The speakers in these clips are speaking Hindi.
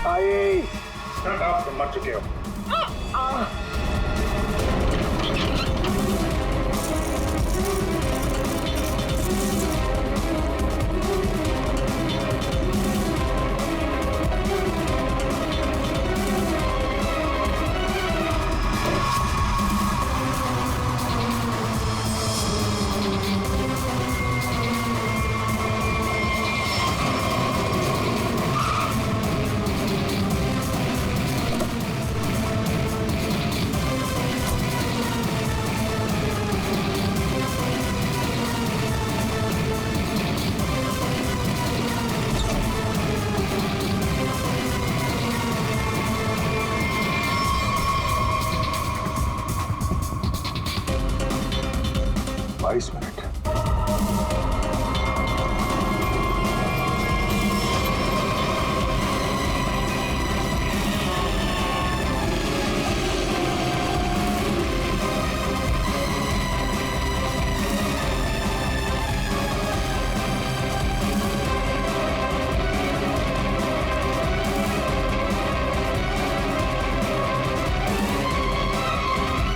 आई आप तो मर चुके हो।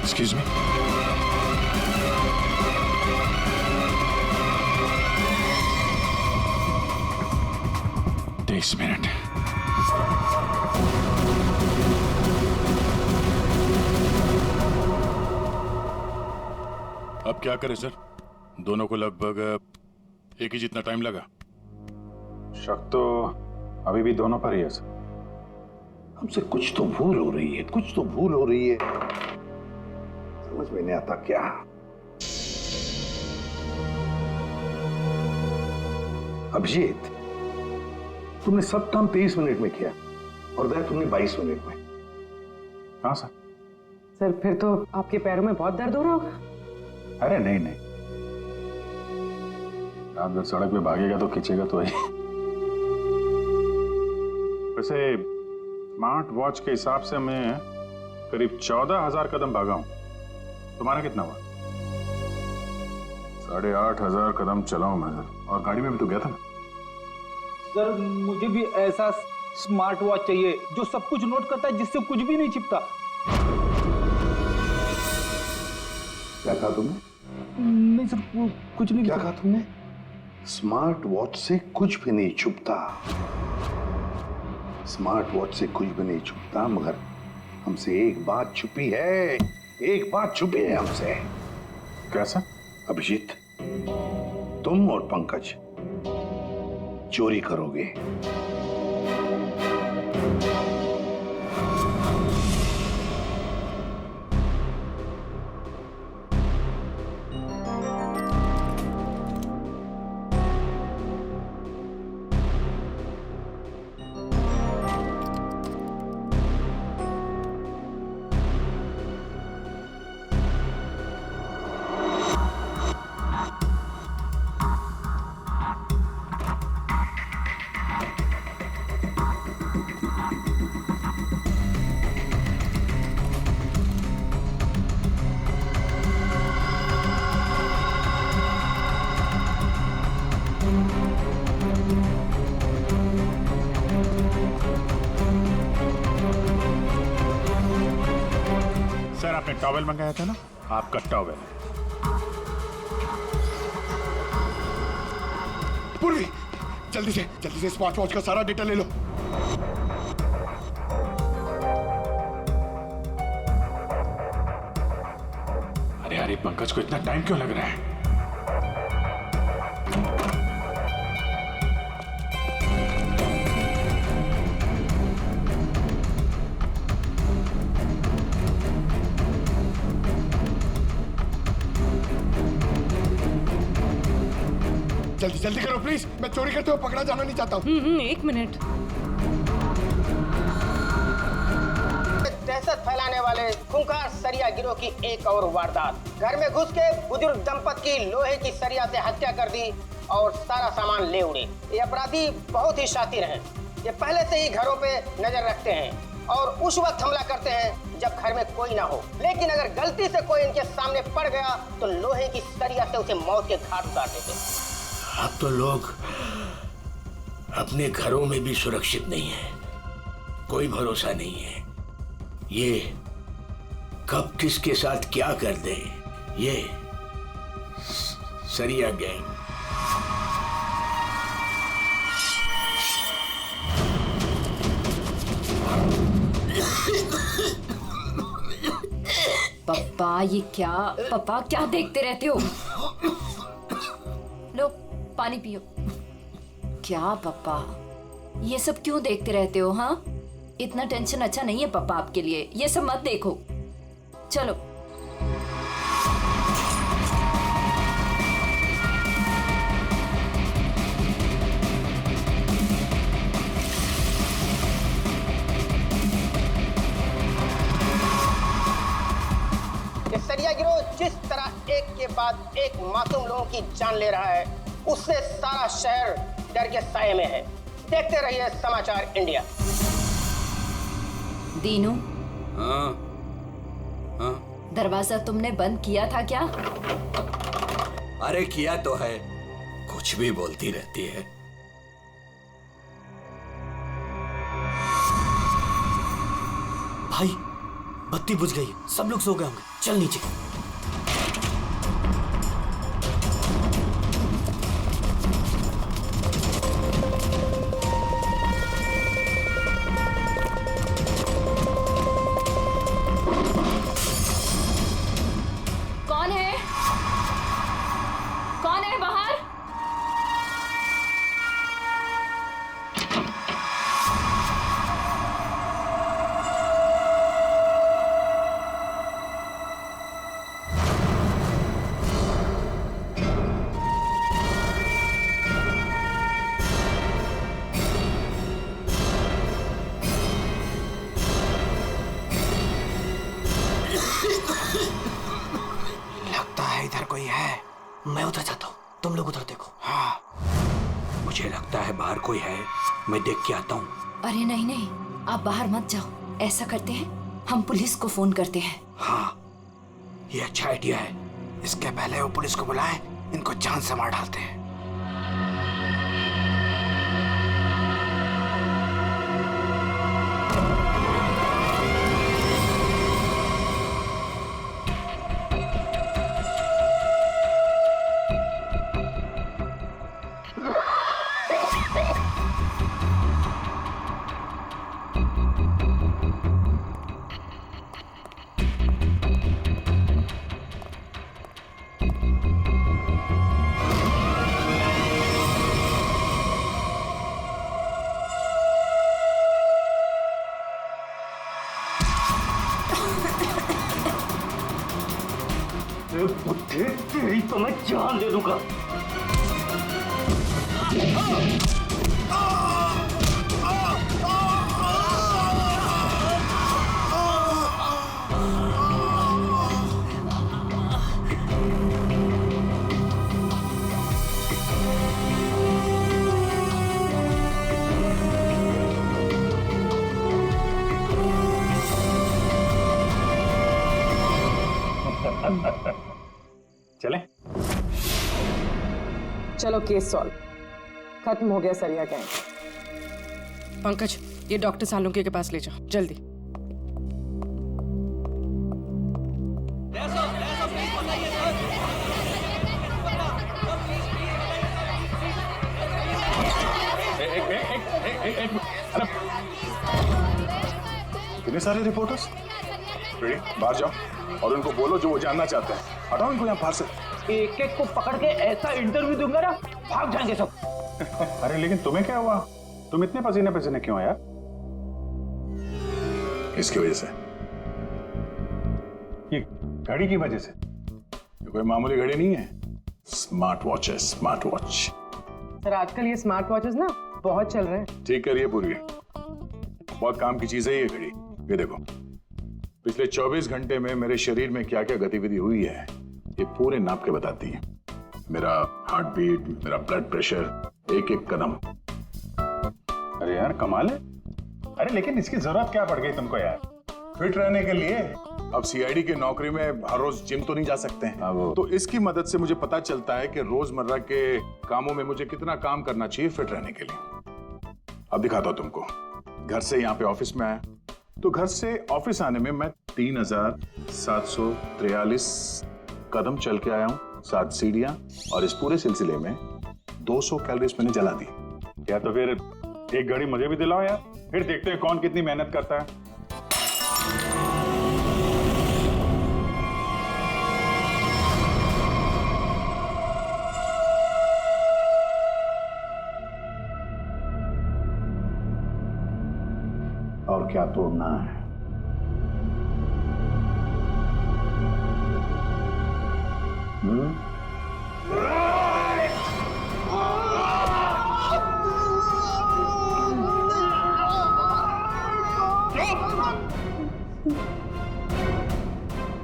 Excuse me? This minute. अब क्या करें सर? दोनों को लगभग एक ही जितना टाइम लगा। शक तो अभी भी दोनों पर ही है सर। हमसे कुछ तो भूल हो रही है, कुछ तो भूल हो रही है। समझ में नहीं आता क्या? अभिजीत, तुमने सब काम 23 मिनट में किया और उदय तुमने 22 मिनट में। हाँ सर। सर फिर तो आपके पैरों में बहुत दर्द हो रहा होगा। अरे नहीं नहीं, आप जब सड़क पे भागेगा तो खींचेगा तो ही। वैसे स्मार्ट वॉच के हिसाब से मैं करीब 14,000 कदम भागा हूं। तुम्हारा कितना हुआ? 8,500 कदम चला हूं मैं सर। और गाड़ी में भी तो गया था ना सर। मुझे भी ऐसा स्मार्ट वॉच चाहिए जो सब कुछ नोट करता है, जिससे कुछ भी नहीं छिपता। क्या कहा तुमने? नहीं सर, कुछ नहीं। क्या कहा तुमने? स्मार्ट वॉच से कुछ भी नहीं छुपता। स्मार्ट वॉच से कुछ भी नहीं छुपता, मगर हमसे एक बात छुपी है। एक बात छुपी है हमसे। कैसा? अभिजीत, तुम और पंकज चोरी करोगे। आपने टॉवेल मंगाया था ना, आपका टॉवेल। पूर्वी, जल्दी से स्मार्ट वॉच का सारा डेटा ले लो। अरे अरे पंकज को इतना टाइम क्यों लग रहा है? जल्दी करो प्लीज, मैं चोरी करते हुए पकड़ा जाना नहीं चाहता हूँ। 1 मिनट। दहशत फैलाने वाले खूंखार सरिया गिरोह की एक और वारदात। घर में घुस के बुजुर्ग दंपति की लोहे की सरिया से हत्या कर दी और सारा सामान ले उड़े। ये अपराधी बहुत ही शातिर हैं। ये पहले से ही घरों पे नजर रखते हैं और उस वक्त हमला करते हैं जब घर में कोई ना हो। लेकिन अगर गलती से कोई इनके सामने पड़ गया तो लोहे की सरिया से उसे मौत के घाट उतार देते। अब तो लोग अपने घरों में भी सुरक्षित नहीं है। कोई भरोसा नहीं है। ये कब किसके साथ क्या कर दे, ये सरिया गैंग। पप्पा ये क्या, पप्पा क्या देखते रहते हो? लो पानी पियो। क्या पप्पा ये सब क्यों देखते रहते हो? हाँ, इतना टेंशन अच्छा नहीं है पप्पा आपके लिए, ये सब मत देखो। चलो सरिया गिरोह जिस तरह एक के बाद एक मासूम लोगों की जान ले रहा है, उससे सारा शहर डर के साए में है। देखते रहिए समाचार इंडिया। दीनू, हाँ हाँ, दरवाजा तुमने बंद किया था क्या? अरे किया तो है, कुछ भी बोलती रहती है। भाई बत्ती बुझ गई, सब लोग सो गए होंगे, चल नीचे। कौन है? कौन है बाहर? लगता है इधर कोई है, मैं उधर जाता हूँ, तुम लोग उधर देखो। हाँ, मुझे लगता है बाहर कोई है, मैं देख के आता हूँ। अरे नहीं नहीं, आप बाहर मत जाओ। ऐसा करते हैं, हम पुलिस को फोन करते हैं। हाँ, ये अच्छा आइडिया है। इसके पहले वो पुलिस को बुलाएं, इनको जान से मार डालते हैं। तेरी तो मैं जान दे दूंगा। चले? चलो केस सॉल्व, खत्म हो गया सरिया गैंग। पंकज, ये डॉक्टर सालुंके के पास ले जाओ जल्दी। इतने सारे रिपोर्टर्स? रेडी, बाहर जाओ और उनको बोलो जो वो जानना चाहते हैं। हटाओ इनको यहाँ बाहर से। एक एक को पकड़ के ऐसा इंटरव्यू दूंगा ना, भाग जाएंगे सब। अरे लेकिन तुम्हें क्या हुआ? तुम इतने पसीने पसीने क्यों यार? इसकी वजह से, ये घड़ी की वजह से? ये कोई मामूली घड़ी नहीं है, स्मार्ट वॉच है, स्मार्ट वॉच। सर आजकल ये स्मार्ट वॉचेस ना बहुत चल रहे हैं। ठीक करिए पूरी, बहुत काम की चीज है ये घड़ी। ये देखो, पिछले 24 घंटे में मेरे शरीर में क्या क्या गतिविधि हुई है ये पूरे नाप के बताती है। मेरा हार्ट बीट, मेरा ब्लड प्रेशर, एक एक कदम। अरे यार कमाल है। अरे लेकिन इसकी जरूरत क्या पड़ गई तुमको यार? फिट रहने के लिए। अब सीआईडी की नौकरी में हर रोज जिम तो नहीं जा सकते हैं, तो इसकी मदद से मुझे पता चलता है कि रोजमर्रा के कामों में मुझे कितना काम करना चाहिए फिट रहने के लिए। अब दिखाता हूं तुमको। घर से यहाँ पे ऑफिस में आया, तो घर से ऑफिस आने में मैं 3743 कदम चल के आया हूँ, 7 सीढ़ियां, और इस पूरे सिलसिले में 200 कैलोरीज मैंने जला दी। या तो फिर एक घड़ी मुझे भी दिलाओ यार, फिर देखते हैं कौन कितनी मेहनत करता है। और क्या तोड़ना है?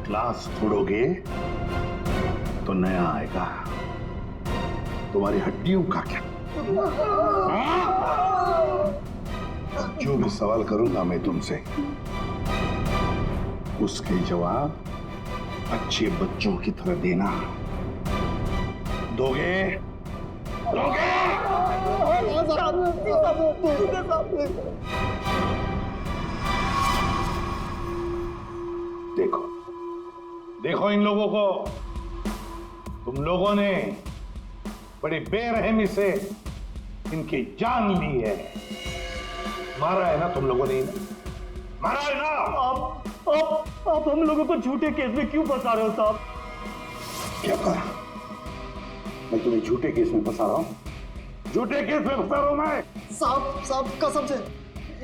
ग्लास तोड़ोगे तो नया आएगा, तुम्हारी हड्डियों का क्या? जो भी सवाल करूंगा मैं तुमसे, उसके जवाब अच्छे बच्चों की तरह देना। दोगे? दोगे? देखो देखो इन लोगों को, तुम लोगों ने बड़ी बेरहमी से इनकी जान ली है। मारा है ना तुम लोगों ने, मारा है ना? आप हम लोगों को झूठे केस में क्यों फंसा रहे हो साहब? क्या कहा? मैं तुम्हें झूठे केस में फंसा रहा हूं? झूठे केस में फंसा रहा हूं मैं? साहब कसम से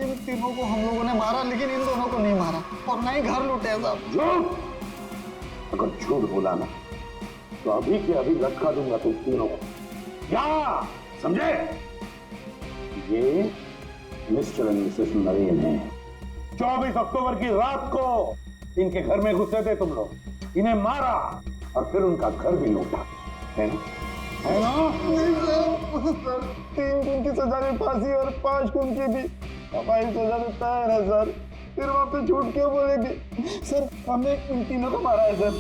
इन तीनों को हम लोगों ने मारा, लेकिन इन दोनों को नहीं मारा और ना ही घर लूटे हैं साहब। झूठ? अगर झूठ बोला ना तो अभी के अभी लटका दूंगा तुम तीनों को। क्या समझे? ये मिस्टर एंड मिसेस नरेन है। 24 अक्टूबर की रात को इनके घर में घुसे थे तुम लोग, इन्हें मारा और फिर उनका घर भी लूटा, है ना? है ना? नहीं सर, 3 खून की सजा में फांसी और 5 खून की भी हमारी सजा में तैयार है सर। फिर वहां पे झूठ क्यों बोलेंगे सर? हमने इन तीनों को मारा है सर,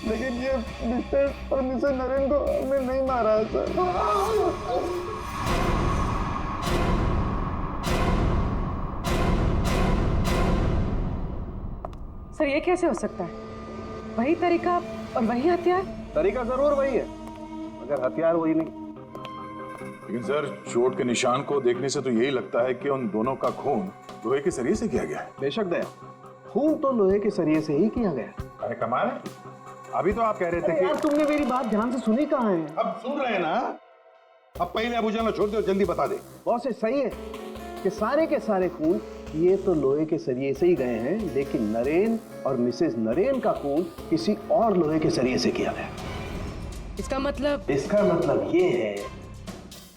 लेकिन ये मिस्टर और मिसेस नरेन को हमने नहीं मारा है सर। सर ये कैसे हो सकता है? वही तरीका और वही हथियार? तरीका जरूर वही है, मगर हथियार वही नहीं। लेकिन सर, चोट के निशान को देखने से तो यही लगता है कि उन दोनों का खून लोहे के सरिये से किया गया है। बेशक दया, खून तो लोहे के सरिये से ही किया गया। अरे कमाल है, अभी तो आप कह रहे थे कि यार तुमने मेरी बात ध्यान से सुनी कहाँ है? अब सुन रहे हैं ना? अब पहले अबू जान छोड़ दो, जल्दी बता दे। बहुत सही है कि सारे के सारे खून ये तो लोहे के सरिये से ही गए हैं, लेकिन नरेन और मिसेस नरेन का खून किसी और लोहे के सरिये से किया गया। इसका मतलब ये है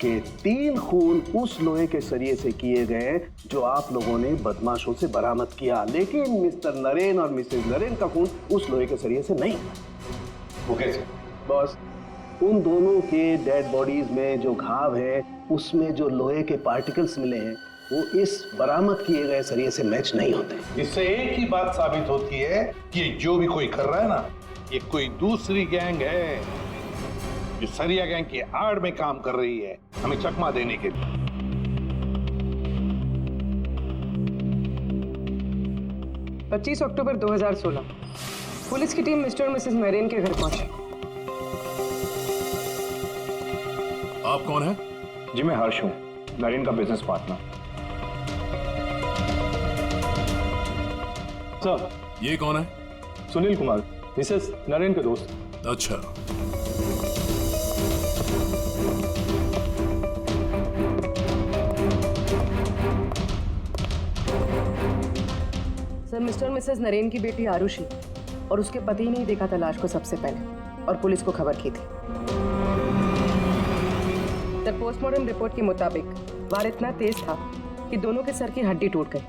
कि 3 खून उस लोहे के सरिये से किए गए जो आप लोगों ने बदमाशों से बरामद किया, लेकिन मिस्टर नरेन और मिसेस नरेन का खून उस लोहे के सरिये से नहीं। वो कैसे? बस उन दोनों के डेड बॉडीज में जो घाव है, उसमें जो लोहे के पार्टिकल्स मिले हैं, वो इस बरामद किए गए सरिये से मैच नहीं होते। इससे एक ही बात साबित होती है कि जो भी कोई कर रहा है ना, ये कोई दूसरी गैंग है जो सरिया गैंग की आड़ में काम कर रही है, हमें चकमा देने के लिए। 25 अक्टूबर 2016 पुलिस की टीम मिस्टर और मिसेस नरेन के घर पहुंची। आप कौन हैं? जी मैं हर्ष हूँ, नरेन का बिजनेस पार्टनर। सर ये कौन है? सुनील कुमार, मिसेस नरेन के दोस्त। अच्छा, सर मिस्टर और मिसेस नरेन की बेटी आरुषि और उसके पति ने ही देखा था लाश को सबसे पहले और पुलिस को खबर की थी। सर पोस्टमार्टम रिपोर्ट के मुताबिक वार इतना तेज था कि दोनों के सर की हड्डी टूट गई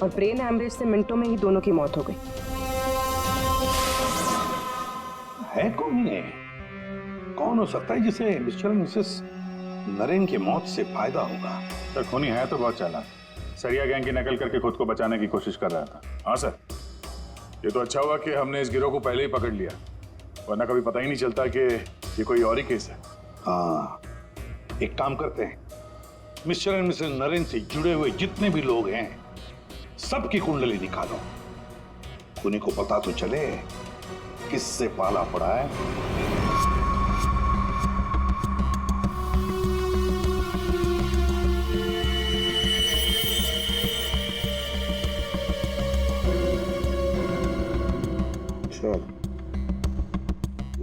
और ब्रेन हैमरेज से मिनटों में ही दोनों की मौत हो गई। है कौन ये? कौन हो सकता है जिसे मिस्टर और मिसेस नरेन की मौत से फायदा होगा? सर खूनी है तो बहुत चालाक, सरिया गैंग की नकल करके खुद को बचाने की कोशिश कर रहा था। हाँ सर, ये तो अच्छा हुआ कि हमने इस गिरोह को पहले ही पकड़ लिया, वरना कभी पता ही नहीं चलता कि ये कोई और ही केस है। हाँ, एक काम करते हैं, मिस्टर एंड मिसेस नरेन से जुड़े हुए जितने भी लोग हैं सबकी कुंडली निकालो, उन्हीं को पता तो चले किससे पाला पड़ा है।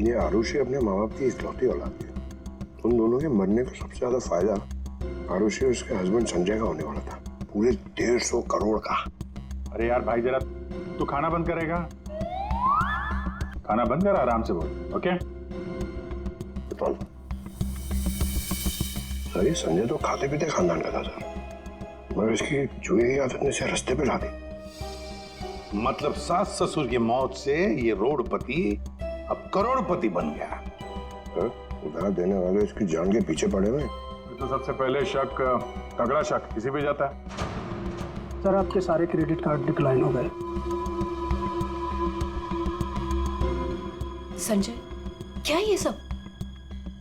ये आरुषि अपने माँ बाप की इकलौती औलाद है। उन दोनों के मरने का सबसे ज्यादा फायदा आरुषि और उसके हस्बैंड संजय का होने वाला था, पूरे 150 करोड़ का। अरे यार भाई जरा तू खाना बंद करेगा? खाना बंद कर, आराम से बोल, ओके? सर ये संजय तो खाते पीते खानदान का था सर, मगर इसकी जुए की आदत ने इसे रास्ते पे ला दी। मतलब सास ससुर की मौत से ये रोडपति अब करोड़पति बन गया। उधार देने वाले इसकी जान के पीछे पड़े हुए। तो सबसे पहले शक, तगड़ा शक किसी पे जाता है। सर आपके सारे क्रेडिट कार्ड डिक्लाइन हो गए। संजय, क्या ये सब?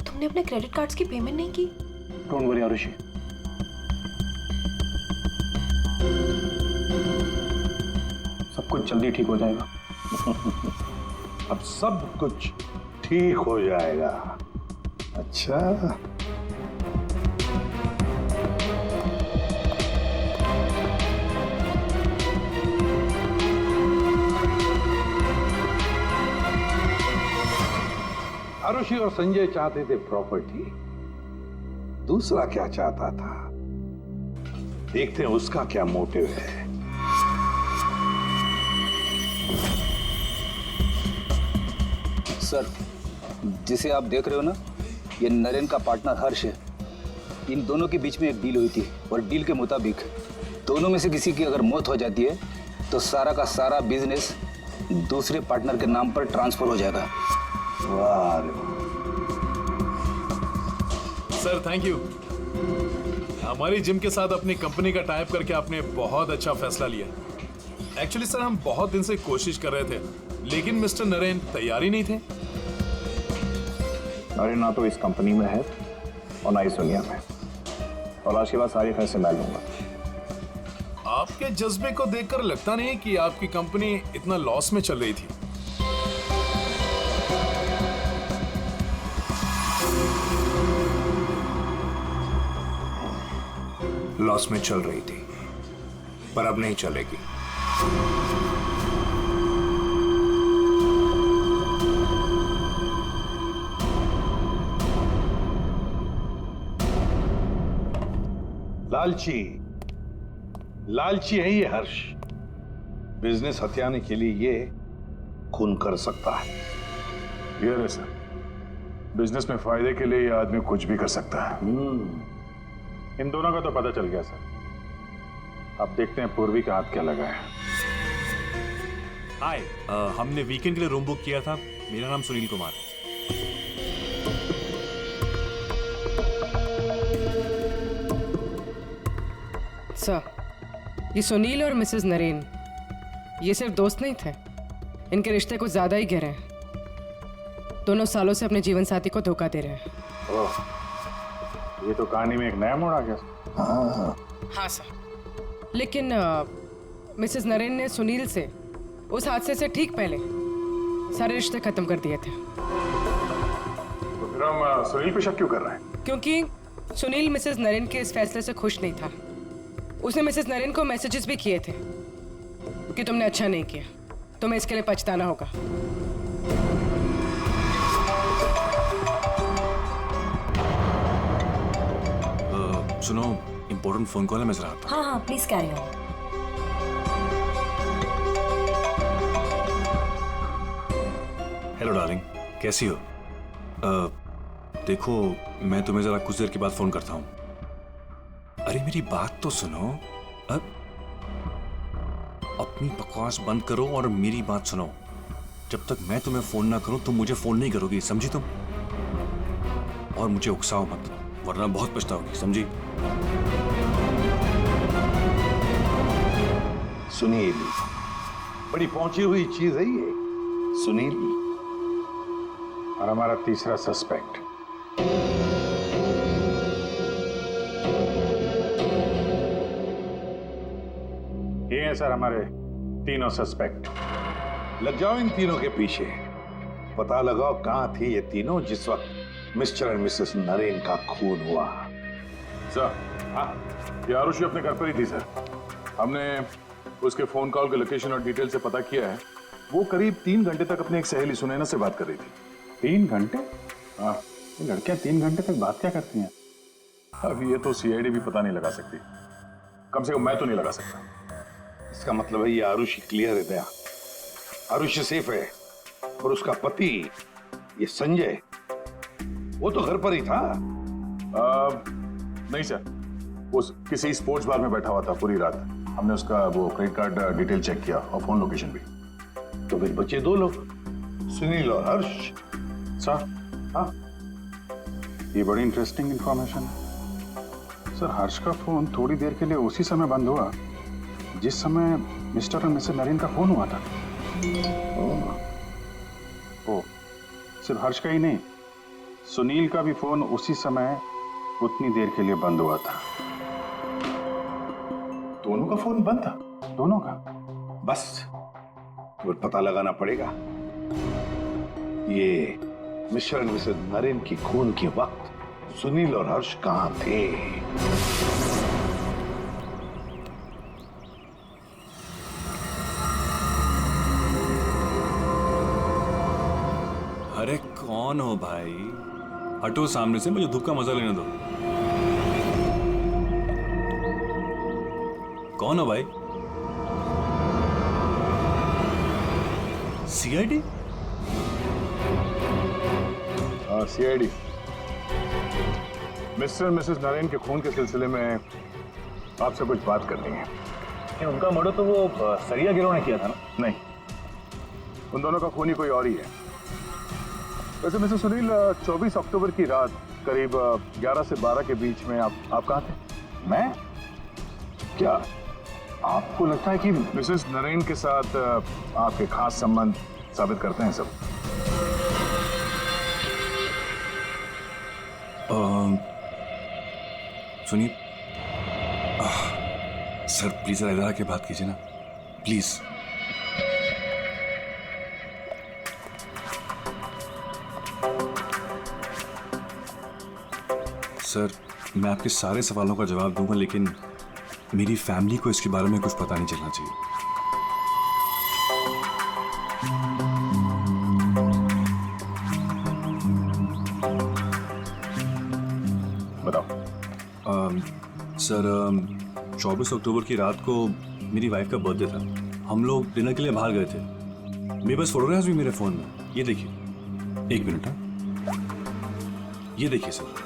तुमने अपने क्रेडिट कार्ड्स की पेमेंट नहीं की? डोंट वरी आरुषि, सब कुछ जल्दी ठीक हो जाएगा। अब सब कुछ ठीक हो जाएगा। अच्छा, आरुषि और संजय चाहते थे प्रॉपर्टी, दूसरा क्या चाहता था देखते हैं उसका क्या मोटिव है। सर, जिसे आप देख रहे हो ना, ये नरेन का पार्टनर हर्ष है। इन दोनों के बीच में एक डील हुई थी और डील के मुताबिक दोनों में से किसी की अगर मौत हो जाती है तो सारा का सारा बिजनेस दूसरे पार्टनर के नाम पर ट्रांसफर हो जाएगा। वाह सर, थैंक यू। हमारी जिम के साथ अपनी कंपनी का टाइप करके आपने बहुत अच्छा फैसला लिया। एक्चुअली सर, हम बहुत दिन से कोशिश कर रहे थे, लेकिन मिस्टर नरेन तैयार ही नहीं थे। अरे ना तो इस कंपनी में है और ना इस दुनिया में, और आज के बाद सारे फैसले मैं लूंगा। आपके जज्बे को देखकर लगता नहीं कि आपकी कंपनी इतना लॉस में चल रही थी। लॉस में चल रही थी, पर अब नहीं चलेगी। लालची है ये हर्ष। बिजनेस हथियाने के लिए ये खून कर सकता है। ये है सर, बिजनेस में फायदे के लिए ये आदमी कुछ भी कर सकता है। इन दोनों का तो पता चल गया सर। अब देखते हैं पूर्वी का हाथ क्या लगा है। हाय, हमने वीकेंड के लिए रूम बुक किया था। मेरा नाम सुनील कुमार है। सर, ये सुनील और मिसेस नरेन ये सिर्फ दोस्त नहीं थे, इनके रिश्ते कुछ ज्यादा ही गहरे हैं। दोनों सालों से अपने जीवन साथी को धोखा दे रहे हैं। ओह, ये तो कहानी में एक नया मोड़ आ गया। हाँ सर, लेकिन मिसेस नरेन ने सुनील से उस हादसे से ठीक पहले सारे रिश्ते खत्म कर दिए थे। तो फिर हम सुनील पे शक क्यों कर रहे हैं? क्योंकि सुनील मिसेस नरेन के इस फैसले से खुश नहीं था। उसने मिसेस नरेन को मैसेजेस भी किए थे कि तुमने अच्छा नहीं किया, तुम्हें इसके लिए पछताना होगा। सुनो, इंपॉर्टेंट फोन कॉल है, मैं जरा आता हूं। हाँ, please carry on. Hello darling, कैसी हो? देखो, मैं तुम्हें जरा कुछ देर के बाद फोन करता हूँ। अरे मेरी बात तो सुनो। अपनी बकवास बंद करो और मेरी बात सुनो। जब तक मैं तुम्हें फोन ना करूं तुम मुझे फोन नहीं करोगी, समझी तुम? और मुझे उकसाओ मत, वरना बहुत पछताओगी, समझी? सुनील बड़ी पहुंची हुई चीज है ये। सुनील और हमारा तीसरा सस्पेक्ट। ये हैं सर हमारे तीनों सस्पेक्ट। लग जाओ इन तीनों के पीछे, पता लगाओ कहां थे ये तीनों जिस वक्त मिस्टर एंड मिसेस नरेन का खून हुआ। सर हाँ, ये आरुषि अपने घर पर ही थी सर। हमने उसके फोन कॉल के लोकेशन और डिटेल से पता किया है। वो करीब 3 घंटे तक अपनी एक सहेली सुनैना से बात कर रही थी। 3 घंटे? हाँ, ये लड़कियां 3 घंटे तक बात क्या करती हैं? अब ये तो सीआईडी भी पता नहीं लगा सकती, कम से कम मैं तो नहीं लगा सकता। इसका मतलब है ये आरुषि क्लियर है दया, आरुषि सेफ है। और उसका पति ये संजय, वो तो घर पर ही था। नहीं सर, वो किसी स्पोर्ट्स बार में बैठा हुआ था पूरी रात। हमने उसका वो क्रेडिट कार्ड डिटेल चेक किया और फोन लोकेशन भी। तो फिर बचे 2 लोग, सुनील और हर्ष। सर हाँ, ये बड़ी इंटरेस्टिंग इंफॉर्मेशन है सर। हर्ष का फोन थोड़ी देर के लिए उसी समय बंद हुआ जिस समय मिस्टर और मिसेस नरेन का फोन हुआ था। ओ, सिर्फ हर्ष का ही नहीं, सुनील का भी फोन उसी समय उतनी देर के लिए बंद हुआ था। दोनों का फोन बंद था? दोनों का। बस तो पता लगाना पड़ेगा ये मिस्टर एंड मिसेस नरेन की खून के वक्त सुनील और हर्ष कहां थे। अरे कौन हो भाई? हटो सामने से, मुझे धूप का मजा लेने दो। कौन हो भाई? सीआईडी? हाँ, सीआईडी। मिस्टर और मिसेस नरेन के खून के सिलसिले में आपसे कुछ बात करनी है। उनका मर्डर तो वो सरिया गिरोह ने किया था ना? नहीं, उन दोनों का खूनी कोई और ही है। वैसे मिस्टर सुनील, 24 अक्टूबर की रात करीब 11 से 12 के बीच में आप कहाँ थे? मैं? क्या आपको लगता है कि मिसेस नरेन के साथ आपके खास संबंध साबित करते हैं सब? सुनिए सर, प्लीज इधर आके बात कीजिए ना, प्लीज। सर, मैं आपके सारे सवालों का जवाब दूंगा, लेकिन मेरी फैमिली को इसके बारे में कुछ पता नहीं चलना चाहिए। बताओ। सर, 24 अक्टूबर की रात को मेरी वाइफ का बर्थडे था। हम लोग डिनर के लिए बाहर गए थे। मेरे पास फोटोग्राफ्स भी मेरे फोन में, ये देखिए। 1 मिनट, हाँ, ये देखिए सर।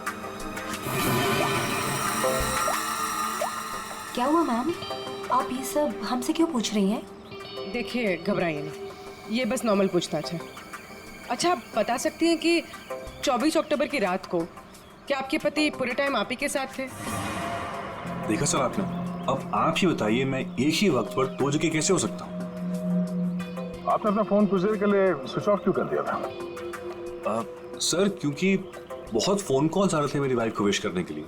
क्या हुआ मैम? आप ये सब हमसे क्यों पूछ रही हैं? देखिए, घबराइए नहीं, ये बस नॉर्मल पूछताछ है। अच्छा, आप बता सकती हैं कि 24 अक्टूबर की रात को क्या आपके पति पूरे टाइम आप ही के साथ थे? देखा सर आपने, अब आप ही बताइए, मैं एक ही वक्त पर 2 जगह कैसे हो सकता हूँ? आपने अपना फोन कुछ देर के लिए स्विच ऑफ क्यों कर दिया था? सर, क्योंकि बहुत फोन कॉल्स आ रहे थे मेरी वाइफ को विश करने के लिए,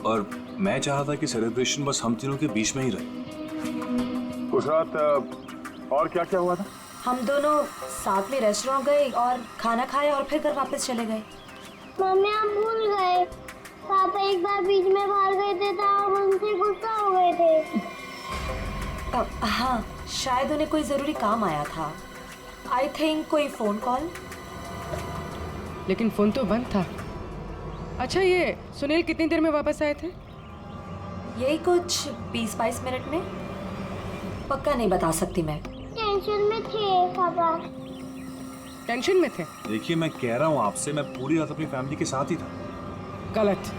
और मैं चाहा था कि सेलिब्रेशन बस हम तीनों के बीच में ही रहे। उस रात और क्या क्या हुआ था? हम दोनों साथ में रेस्टोरेंट गए और खाना खाया और फिर घर वापस चले गए। मम्मी, आप भूल गए, पापा एक बार बीच में बाहर गए थे तो हम उनसे गुस्सा हो गए थे। हाँ, शायद उन्हें कोई जरूरी काम आया था। आई थिंक कोई फोन कॉल। लेकिन फोन तो बंद था। अच्छा, ये सुनील कितनी देर में वापस आए थे? यही कुछ 20-22 मिनट में। पक्का नहीं बता सकती मैं। टेंशन में थे पापा। टेंशन में थे? देखिए, मैं कह रहा हूँ आपसे, मैं पूरी रात अपनी फैमिली के साथ ही था। गलत।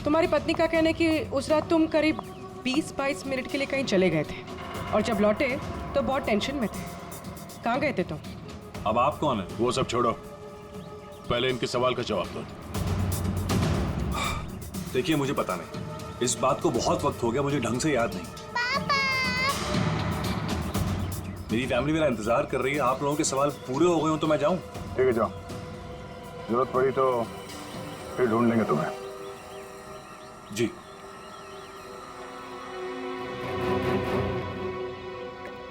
तुम्हारी पत्नी का कहना है कि उस रात तुम करीब 20-22 मिनट के लिए कहीं चले गए थे और जब लौटे तो बहुत टेंशन में थे। कहाँ गए थे तुम? अब आप कौन है? वो सब छोड़ो, पहले इनके सवाल का जवाब दो। देखिए, मुझे पता नहीं, इस बात को बहुत वक्त हो गया, मुझे ढंग से याद नहीं। मेरी फैमिली मेरा इंतजार कर रही है। आप लोगों के सवाल पूरे हो गए हो तो मैं जाऊं? ठीक है, जाओ। जरूरत पड़ी तो फिर ढूंढ लेंगे तुम्हें। जी।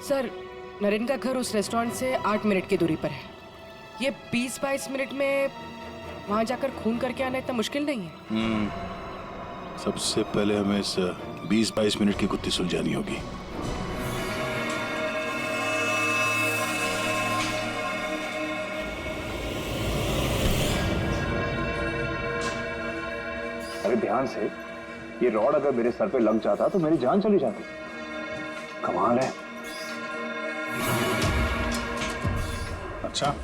सर, नरेन का घर उस रेस्टोरेंट से 8 मिनट की दूरी पर है। ये 20-22 मिनट में वहां जाकर खून करके आना इतना मुश्किल नहीं है। सबसे पहले हमें इस 20-22 मिनट की गुत्थी सुलझानी होगी। अरे ध्यान से, ये रॉड अगर मेरे सर पे लग जाता तो मेरी जान चली जाती। कमाल है। अच्छा,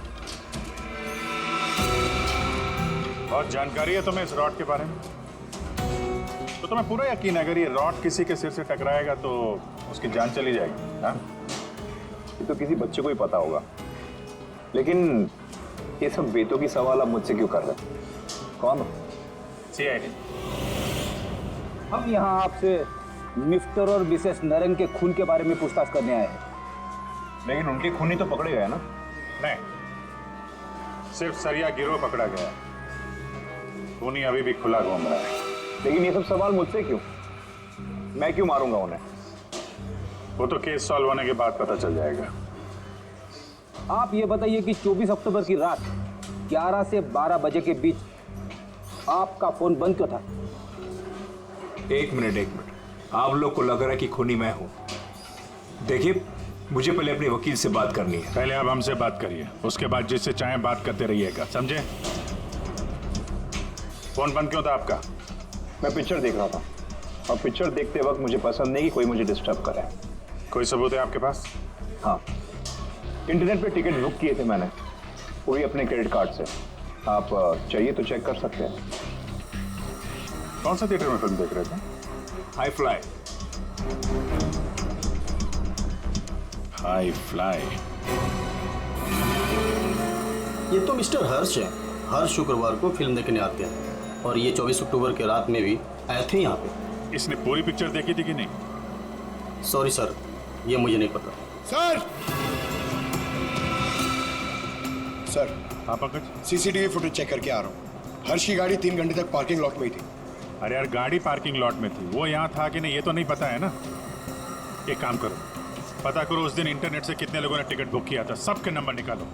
बहुत जानकारी है तुम्हें इस रॉड के बारे में? तो तुम्हें पूरा यकीन है अगर ये रॉड किसी के सिर से टकराएगा तो उसकी जान चली जाएगी? हाँ? ये तो किसी बच्चे को ही पता होगा, लेकिन ये सब बेतों की सवाल आप मुझसे क्यों कर रहे हैं? कौन हो? CID। हम यहाँ आपसे मिस्टर और मिसेस नरेन के खून के बारे में पूछताछ करने आए हैं। लेकिन उनके खूनी तो पकड़े गए ना? नहीं, सिर्फ सरिया गिरोह पकड़ा गया। खूनी अभी भी खुला घूम रहा है। लेकिन ये सब सवाल मुझसे क्यों? मैं क्यों मारूंगा उन्हें? वो तो केस सॉल्व होने के बाद पता चल जाएगा। आप ये बताइए कि 24 अक्टूबर की रात 11 से 12 बजे के बीच आपका फोन बंद क्यों था? एक मिनट। आप लोग को लग रहा है कि खूनी मैं हूं। देखिए, मुझे पहले अपने वकील से बात करनी है। पहले आप हमसे बात करिए, उसके बाद जिससे चाहे बात करते रहिएगा, समझे? फोन बंद क्यों था आपका? मैं पिक्चर देख रहा था और पिक्चर देखते वक्त मुझे पसंद नहीं कि कोई मुझे डिस्टर्ब करे। कोई सबूत है आपके पास? हाँ, इंटरनेट पे टिकट बुक किए थे मैंने, वो भी अपने क्रेडिट कार्ड से। आप चाहिए तो चेक कर सकते हैं। कौन सा थिएटर में फिल्म देख रहे थे? High fly. High fly. ये तो मिस्टर हर्ष है। हर शुक्रवार को फिल्म देखने आते हैं और ये 24 अक्टूबर के रात में भी आए थे यहाँ पे। इसने पूरी पिक्चर देखी थी कि नहीं? सॉरी सर, ये मुझे नहीं पता। सर, हाँ पंकज, CCTV फुटेज चेक करके आ रहा हूँ। हर्ष की गाड़ी 3 घंटे तक पार्किंग लॉट में ही थी। अरे यार, गाड़ी पार्किंग लॉट में थी, वो यहाँ था कि नहीं ये तो नहीं पता है ना। एक काम करो, पता करो उस दिन इंटरनेट से कितने लोगों ने टिकट बुक किया था, सबके नंबर निकालो।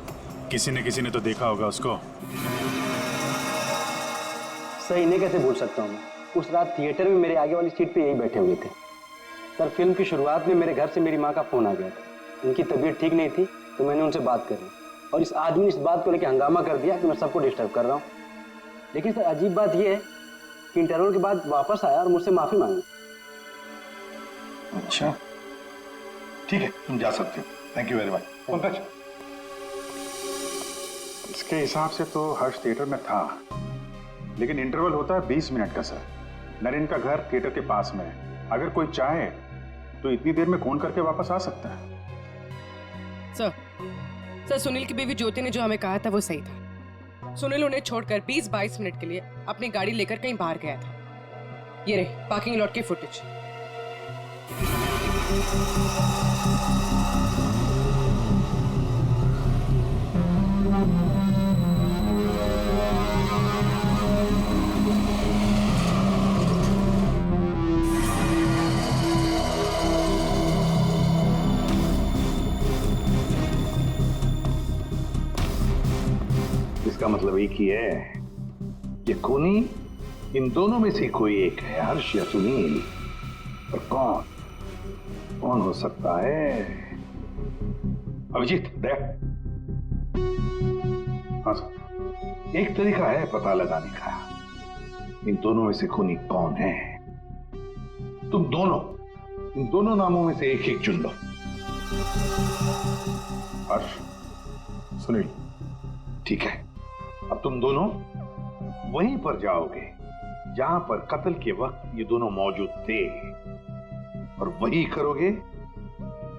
किसी ने तो देखा होगा उसको। सर, इन्हें कैसे भूल सकता हूँ मैं? उस रात थिएटर में मेरे आगे वाली सीट पे यही बैठे हुए थे। सर, फिल्म की शुरुआत में मेरे घर से मेरी माँ का फोन आ गया था। उनकी तबीयत ठीक नहीं थी तो मैंने उनसे बात करी और इस आदमी ने इस बात को लेकर हंगामा कर दिया कि मैं सबको डिस्टर्ब कर रहा हूँ। लेकिन सर, अजीब बात यह है कि इंटरवल के बाद वापस आया और मुझसे माफी मांगी। अच्छा, ठीक है, तुम जा सकते हो। Thank you very much. Pankaj, इसके हिसाब से तो हर्ष थिएटर में था, लेकिन इंटरवल होता है 20 मिनट का सर। नरेन का घर थिएटर के पास में है। अगर कोई चाहे तो इतनी देर में फोन करके वापस आ सकता है। सर, सुनील की बीवी ज्योति ने जो हमें कहा था वो सही था। सुनील उन्हें छोड़कर 20-22 मिनट के लिए अपनी गाड़ी लेकर कहीं बाहर गया था। ये रहे पार्किंग लॉट की फुटेज। इसका मतलब एक ही है, ये खूनी इन दोनों में से कोई एक है, हर्ष या सुनील। और कौन हो सकता है? अभिजीत, दया। हाँ सर, एक तरीका है पता लगाने का, इन दोनों में से खूनी कौन है। तुम दोनों इन दोनों नामों में से एक चुन लो। हर्ष, सुनील। ठीक है, अब तुम दोनों वहीं पर जाओगे जहां पर कत्ल के वक्त ये दोनों मौजूद थे, और वही करोगे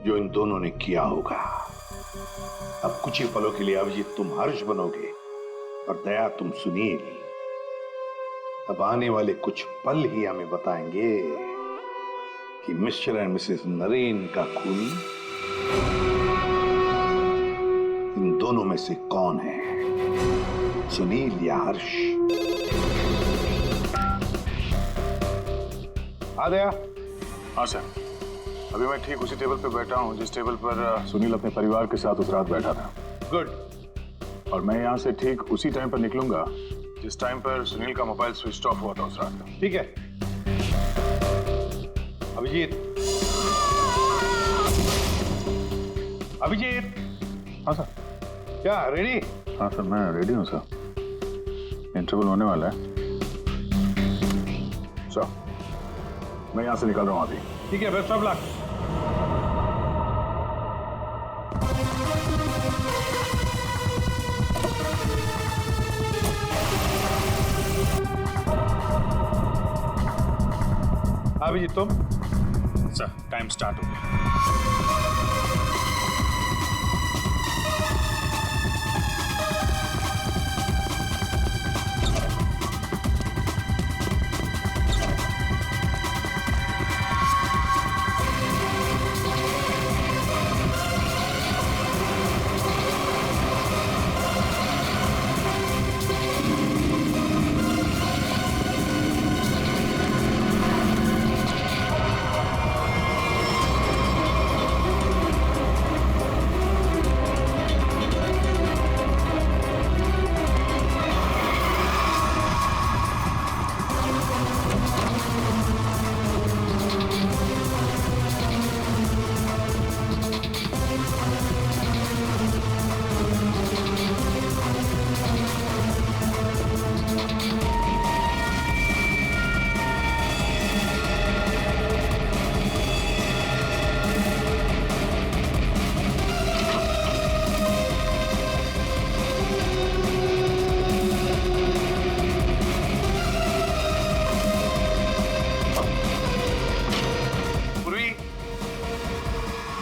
जो इन दोनों ने किया होगा। अब कुछ ही पलों के लिए अभिजीत तुम हर्ष बनोगे और दया तुम सुनील। अब आने वाले कुछ पल ही हमें बताएंगे कि मिस्टर एंड मिसेस नरेन का खूनी इन दोनों में से कौन है, सुनील या हर्ष। आ गया? हाँ सर। अभी मैं ठीक उसी टेबल पे बैठा हूँ जिस टेबल पर सुनील अपने परिवार के साथ उस रात बैठा था। गुड। और मैं यहाँ से ठीक उसी टाइम पर निकलूंगा जिस टाइम पर सुनील का मोबाइल स्विच ऑफ हुआ था उस रात का। ठीक है। अभिजीत, अभिजीत। हाँ सर। क्या रेडी? हाँ सर, मैं रेडी हूँ सर। इंटरवल होने वाला है सर। मैं यहाँ से निकल रहा हूँ अभी। ठीक है, बेस्ट ऑफ लक। अभिजीत तुम? सर टाइम स्टार्ट हो गया।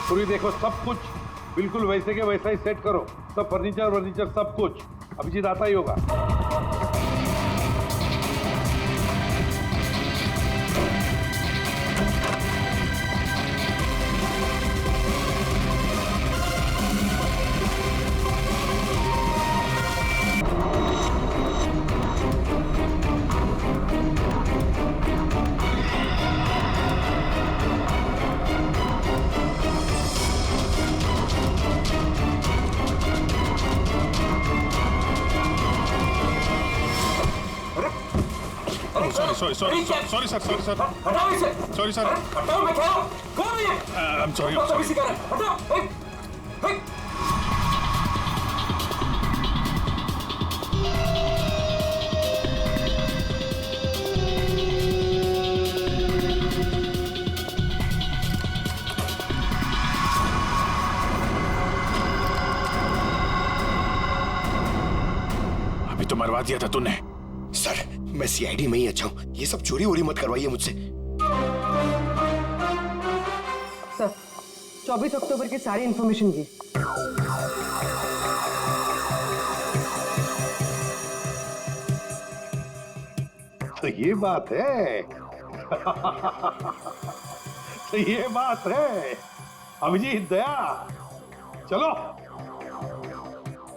पूरी देखो, सब कुछ बिल्कुल वैसे के वैसा ही सेट करो। सब फर्नीचर सब कुछ। अभिजीत आता ही होगा। sorry sir. हटाओ इसे। Sorry sir. हटाओ, मैं क्या? कौन है ये? I'm sorry. हटाओ, इसी का है। हटाओ। अभी तो मरवा दिया था तूने। सर मैं सीआईडी में ही अच्छा हूँ, ये सब चोरी वोरी मत करवाइए मुझसे। सर 24 अक्टूबर की सारी इंफॉर्मेशन की। तो ये बात है। तो ये बात है। अभिजीत, दया, चलो।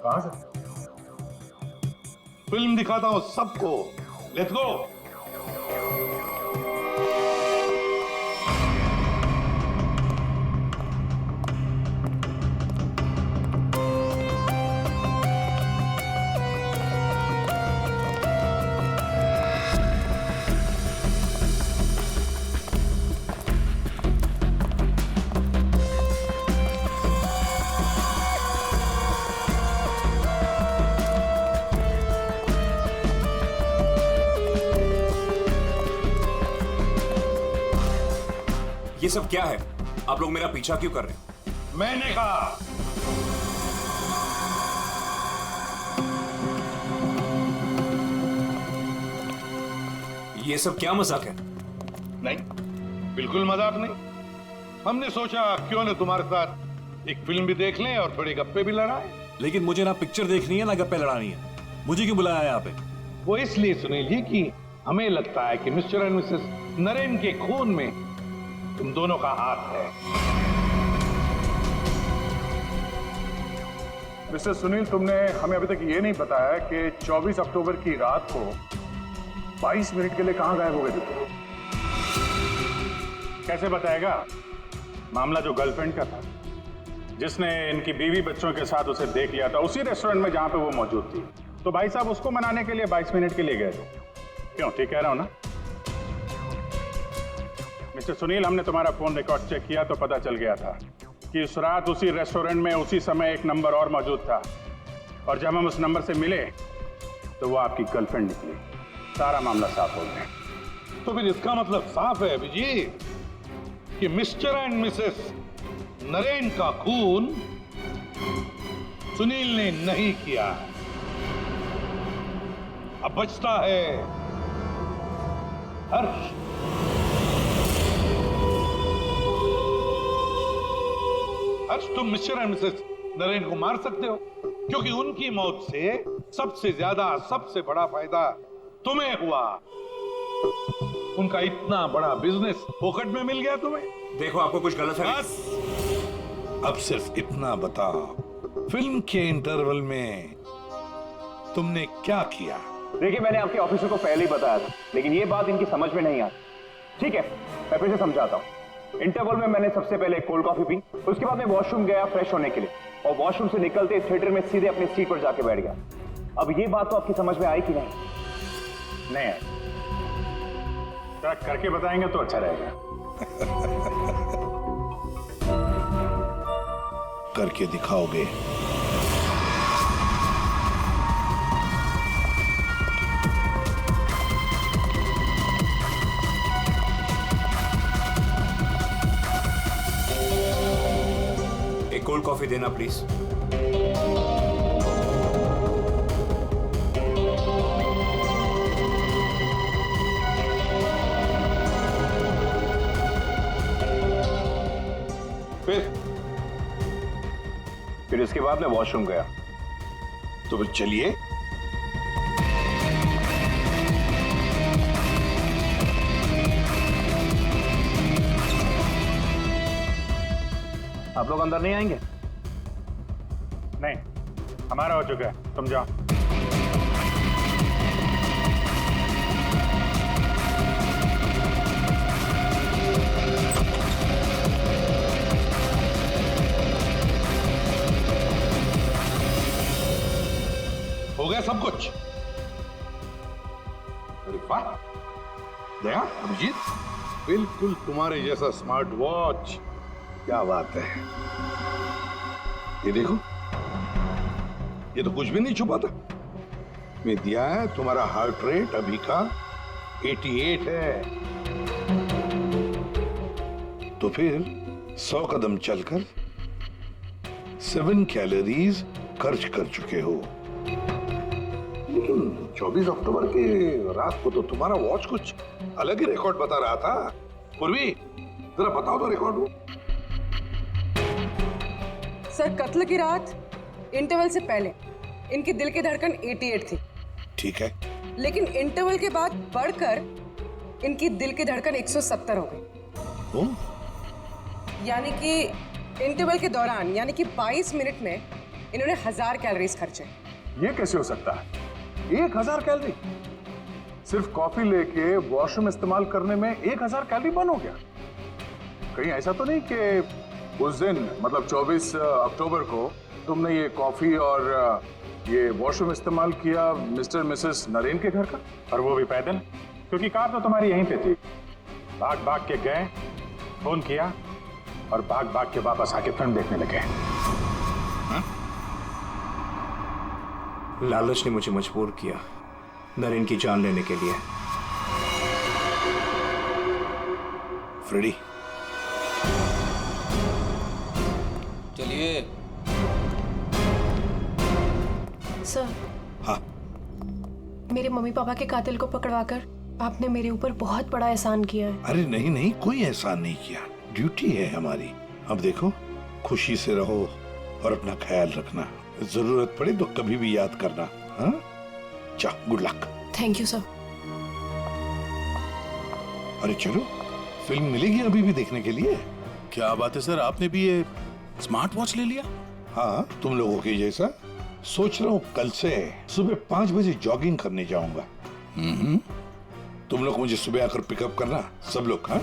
कहां से? फिल्म दिखाता हूं सबको। Let's go. ये सब क्या है? आप लोग मेरा पीछा क्यों कर रहे हैं? मैंने कहा। ये सब क्या मजाक है? नहीं, बिल्कुल मजाक नहीं। हमने सोचा क्यों न तुम्हारे साथ एक फिल्म भी देख लें और थोड़ी गप्पे भी लड़ाएं। लेकिन मुझे ना पिक्चर देखनी है ना गप्पे लड़ानी है। मुझे क्यों बुलाया है यहाँ पे? वो इसलिए सुनील जी कि हमें लगता है कि मिस्टर एंड मिसेस नरेन के खून में तुम दोनों का हाथ है। मिस्टर सुनील, तुमने हमें अभी तक ये नहीं बताया कि 24 अक्टूबर की रात को 22 मिनट के लिए कहां गायब हो गए थे? कैसे बताएगा? मामला जो गर्लफ्रेंड का था, जिसने इनकी बीवी बच्चों के साथ उसे देख लिया था उसी रेस्टोरेंट में जहां पे वो मौजूद थी, तो भाई साहब उसको मनाने के लिए 22 मिनट के लिए गए थे। क्यों, ठीक कह रहा हूं ना? मिस्टर सुनील, हमने तुम्हारा फोन रिकॉर्ड चेक किया तो पता चल गया था कि उस रात उसी रेस्टोरेंट में उसी समय एक नंबर और मौजूद था, और जब हम उस नंबर से मिले तो वो आपकी गर्लफ्रेंड निकली। सारा मामला साफ हो गया। तो फिर इसका मतलब साफ है अभिजीत कि मिस्टर एंड मिसेस नरेन का खून सुनील ने नहीं किया। अब बचता है हर्ष। हर्ष, तुम मिस्टर एंड मिसेस नरेन को मार सकते हो, क्योंकि उनकी मौत से सबसे ज्यादा, सबसे बड़ा फायदा तुम्हें हुआ। उनका इतना बड़ा बिजनेस फोकट में मिल गया तुम्हें। देखो, आपको कुछ गलत है। बस अब सिर्फ इतना बताओ, फिल्म के इंटरवल में तुमने क्या किया? देखिए, मैंने आपके ऑफिसर को पहले ही बताया था, लेकिन ये बात इनकी समझ में नहीं आई। ठीक है, मैं फिर से समझाता हूँ। इंटरवल में मैंने सबसे पहले कोल्ड कॉफी पी, उसके बाद मैं वॉशरूम गया फ्रेश होने के लिए, और वॉशरूम से निकलते थिएटर में सीधे अपनी सीट पर जाके बैठ गया। अब ये बात तो आपकी समझ में आई कि नहीं? नहीं, ट्रैक करके बताएंगे तो अच्छा रहेगा। करके दिखाओगे? एक कोल्ड कॉफी देना प्लीज। फिर इसके बाद मैं वॉशरूम गया। तो फिर चलिए। आप लोग अंदर नहीं आएंगे? नहीं, हमारा हो चुका है, तुम जाओ। हो गया सब कुछ? अरे वाह दया, अभिजीत, बिल्कुल तुम्हारे जैसा स्मार्ट वॉच। क्या बात है। ये देखो, ये तो कुछ भी नहीं छुपा था। मैं दिया है तुम्हारा हार्ट रेट अभी का 88 है। तो फिर 100 कदम चलकर 7 कैलोरीज खर्च कर चुके हो। लेकिन 24 अक्टूबर के रात को तो तुम्हारा वॉच कुछ अलग ही रिकॉर्ड बता रहा था। पूर्वी, जरा बताओ तो रिकॉर्ड वो। सर, कत्ल की रात इंटरवल से पहले इनकी दिल की धड़कन 88 थी। ठीक है, लेकिन इंटरवल के बाद बढ़कर इनकी दिल की धड़कन 170 हो गई। यानी कि इंटरवल के दौरान, यानी कि 22 मिनट में इन्होंने 1000 कैलोरीज खर्चे। ये कैसे हो सकता है? 1000 कैलोरी? सिर्फ कॉफी लेके वॉशरूम इस्तेमाल करने में 1000 कैलोरी बर्न हो गया? कहीं ऐसा तो नहीं कि उस दिन, मतलब 24 अक्टूबर को तुमने ये कॉफी और ये वॉशरूम इस्तेमाल किया मिस्टर मिसेस नरेन के घर का, और वो भी पैदल? क्योंकि कार तो तुम्हारी यहीं पे थी। भाग भाग के गए, फोन किया, और भाग भाग के वापस आके फिल्म देखने लगे। लालच ने मुझे मजबूर किया नरेन की जान लेने के लिए। फ्रेडी, चलिए। सर। हाँ। मेरे मम्मी पापा के कातिल को पकड़वाकर आपने मेरे ऊपर बहुत बड़ा एहसान किया है। अरे नहीं नहीं, कोई एहसान नहीं किया, ड्यूटी है हमारी। अब देखो, खुशी से रहो और अपना ख्याल रखना। जरूरत पड़े तो कभी भी याद करना। हाँ, जाओ, good luck. Thank you sir. अरे चलो, फिल्म मिलेगी अभी भी देखने के लिए। क्या बात है सर, आपने भी ये स्मार्ट वॉच ले लिया? हाँ, तुम लोगों के जैसा। सोच रहा हूँ कल से सुबह 5 बजे जॉगिंग करने जाऊंगा। तुम लोग मुझे सुबह आकर पिकअप करना, सब लोग। हाँ।